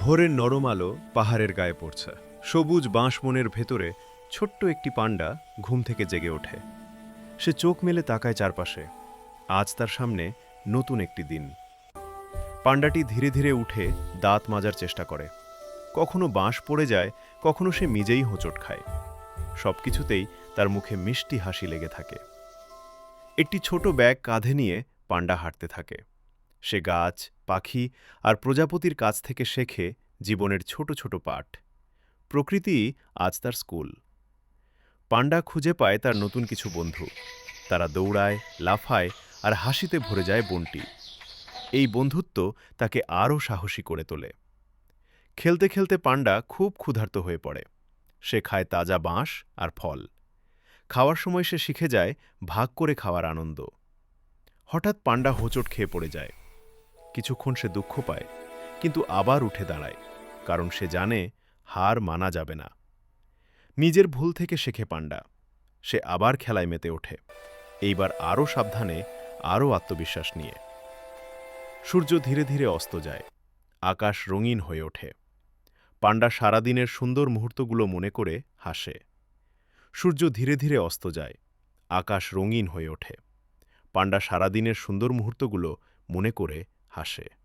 ভোরের নরম আলো পাহাড়ের গায়ে পড়ছে। সবুজ বাঁশবনের ভেতরে ছোট্ট একটি পান্ডা ঘুম থেকে জেগে ওঠে। সে চোখ মেলে তাকায় চারপাশে। আজ তার সামনে নতুন একটি দিন। পান্ডাটি ধীরে ধীরে উঠে দাঁত মাজার চেষ্টা করে। কখনো বাঁশ পড়ে যায়, কখনো সে নিজেই হোঁচট খায়। সবকিছুতেই তার মুখে মিষ্টি হাসি লেগে থাকে। একটি ছোট ব্যাগ কাঁধে নিয়ে পান্ডা হাঁটতে থাকে। সে গাছ, পাখি আর প্রজাপতির কাছ থেকে শেখে জীবনের ছোট ছোট পাঠ। প্রকৃতি আজ তার স্কুল। পান্ডা খুঁজে পায় তার নতুন কিছু বন্ধু। তারা দৌড়ায়, লাফায় আর হাসিতে ভরে যায় বনটি। এই বন্ধুত্ব তাকে আরও সাহসী করে তোলে। খেলতে খেলতে পান্ডা খুব ক্ষুধার্ত হয়ে পড়ে। সে খায় তাজা বাঁশ আর ফল। খাওয়ার সময় সে শিখে যায় ভাগ করে খাওয়ার আনন্দ। হঠাৎ পান্ডা হোঁচট খেয়ে পড়ে যায়। কিছুক্ষণ সে দুঃখ পায়, কিন্তু আবার উঠে দাঁড়ায়, কারণ সে জানে হার মানা যাবে না। নিজের ভুল থেকে শেখে পান্ডা। সে আবার খেলায় মেতে ওঠে, এইবার আরও সাবধানে, আরও আত্মবিশ্বাস নিয়ে। সূর্য ধীরে ধীরে অস্ত যায়। আকাশ রঙিন হয়ে ওঠে। পান্ডা সারাদিনের সুন্দর মুহূর্তগুলো মনে করে হাসে। সূর্য ধীরে ধীরে অস্ত যায়। আকাশ রঙিন হয়ে ওঠে। পান্ডা সারাদিনের সুন্দর মুহূর্তগুলো মনে করে হাসে।